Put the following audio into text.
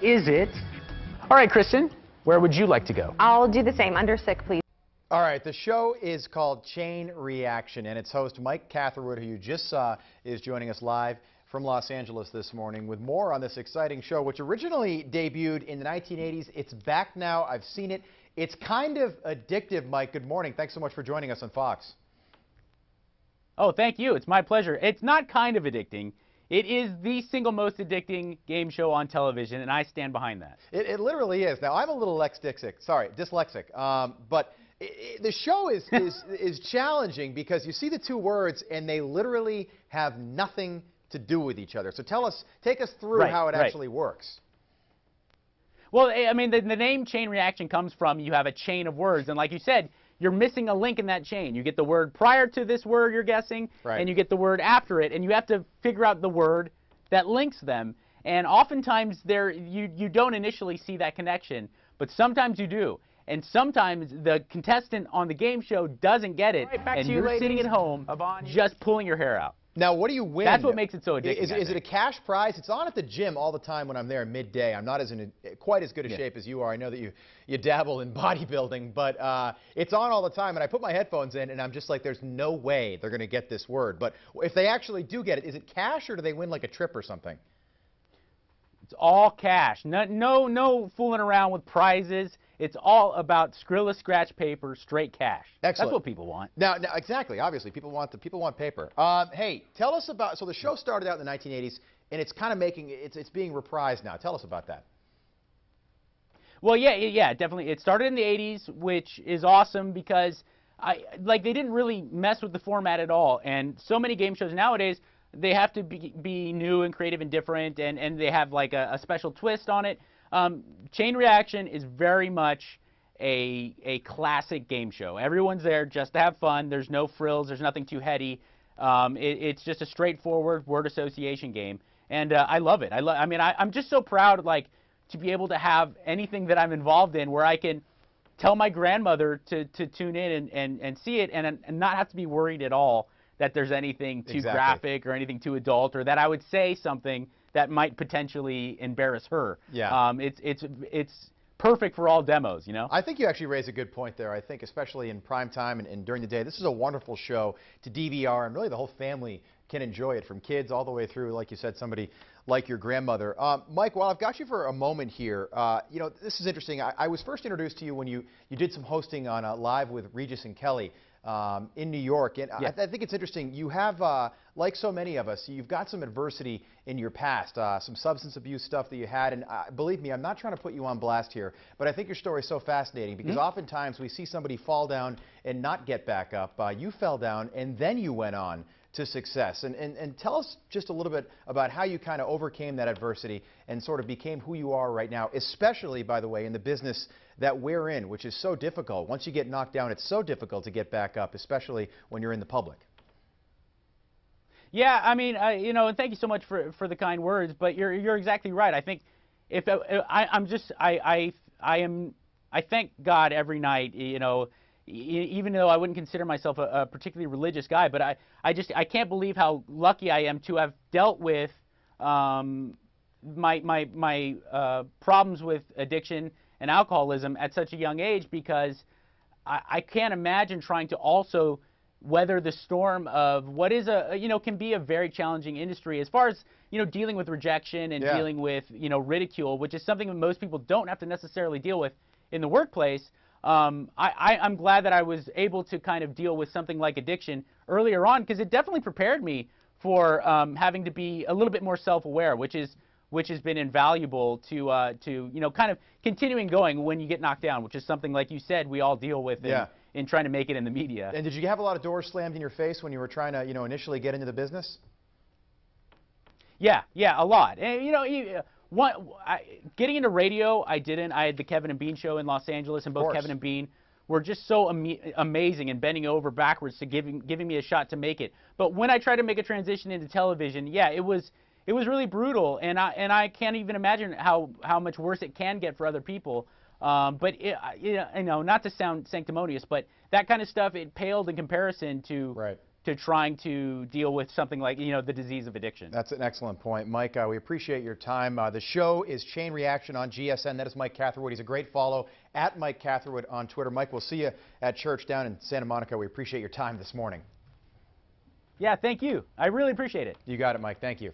is it? All right, Kristen, where would you like to go? I'll do the same. Under sick, please. All right, the show is called Chain Reaction, and its host, Mike Catherwood, who you just saw, is joining us live from Los Angeles this morning with more on this exciting show, which originally debuted in the 1980s. It's back now. I've seen it. It's kind of addictive, Mike. Good morning. Thanks so much for joining us on Fox. Oh, thank you. It's my pleasure. It's not kind of addicting. It is the single most addicting game show on television, and I stand behind that. It literally is. Now, I'm a little dyslexic, but the show is challenging because you see the two words, and they literally have nothing to do with each other. So take us through how it actually works. Well, I mean, the name Chain Reaction comes from you have a chain of words, and like you said, you're missing a link in that chain. You get the word prior to this word you're guessing, and you get the word after it, and you have to figure out the word that links them. And oftentimes you don't initially see that connection, but sometimes you do. And sometimes the contestant on the game show doesn't get it, and you're sitting at home just pulling your hair out. Now, what do you win? That's what makes it so addicting. Is it a cash prize? It's on at the gym all the time when I'm there midday. I'm not quite as good a shape as you are. I know that you dabble in bodybuilding, but it's on all the time. And I put my headphones in, and I'm just like, there's no way they're going to get this word. But if they actually do get it, is it cash or do they win like a trip or something? It's all cash. No fooling around with prizes. It's all about Skrilla scratch paper, straight cash. Excellent. That's what people want. Now, exactly. Obviously, people want paper. Hey, tell us about. So the show started out in the 1980s, and it's kind of it's being reprised now. Tell us about that. Well, yeah, definitely. It started in the 80s, which is awesome because they didn't really mess with the format at all. And so many game shows nowadays, they have to be new and creative and different, and they have like a special twist on it. Chain Reaction is very much a classic game show. Everyone's there just to have fun. There's no frills. There's nothing too heady. It's just a straightforward word association game, and I love it. I mean, I'm just so proud, to be able to have anything that I'm involved in where I can tell my grandmother to tune in and see it, and not have to be worried at all that there's anything too graphic or anything too adult, or that I would say something that might potentially embarrass her. Yeah. It's perfect for all demos, you know? I think you actually raise a good point there. I think especially in prime time and during the day, this is a wonderful show to DVR, and really the whole family can enjoy it, from kids all the way through, like you said, somebody like your grandmother. Mike, while I've got you for a moment here, you know, this is interesting. I was first introduced to you when you did some hosting on Live with Regis and Kelly in New York, and I think it's interesting. You have, like so many of us, you've got some adversity in your past, some substance abuse stuff that you had, and believe me, I'm not trying to put you on blast here, but I think your story is so fascinating because oftentimes we see somebody fall down and not get back up. You fell down and then you went on to success, and tell us just a little bit about how you kind of overcame that adversity and sort of became who you are right now, especially, by the way, in the business that we're in, which is so difficult. Once you get knocked down, it's so difficult to get back up, especially when you're in the public. Yeah, I mean, you know, and thank you so much for the kind words, but you're exactly right. I think I thank God every night, you know, even though I wouldn't consider myself a particularly religious guy, but I can't believe how lucky I am to have dealt with my problems with addiction and alcoholism at such a young age, because I can't imagine trying to also weather the storm of what is can be a very challenging industry as far as, you know, dealing with rejection and dealing with, you know, ridicule, which is something that most people don't have to necessarily deal with in the workplace. I'm glad that I was able to kind of deal with something like addiction earlier on, because it definitely prepared me for having to be a little bit more self-aware, which has been invaluable to you know, kind of continuing going when you get knocked down, which is something, like you said, we all deal with in trying to make it in the media. And did you have a lot of doors slammed in your face when you were trying to, you know, initially get into the business? Yeah, a lot. And, you know, getting into radio, I didn't. I had the Kevin and Bean show in Los Angeles, and both Kevin and Bean were just so amazing and bending over backwards to giving me a shot to make it. But when I tried to make a transition into television, yeah, it was really brutal, and I can't even imagine how much worse it can get for other people. But you know, not to sound sanctimonious, but that kind of stuff, it paled in comparison to to trying to deal with something like, you know, the disease of addiction. That's an excellent point. Mike, we appreciate your time. The show is Chain Reaction on GSN. That is Mike Catherwood. He's a great follow, at Mike Catherwood on Twitter. Mike, we'll see you at church down in Santa Monica. We appreciate your time this morning. Yeah, thank you. I really appreciate it. You got it, Mike. Thank you.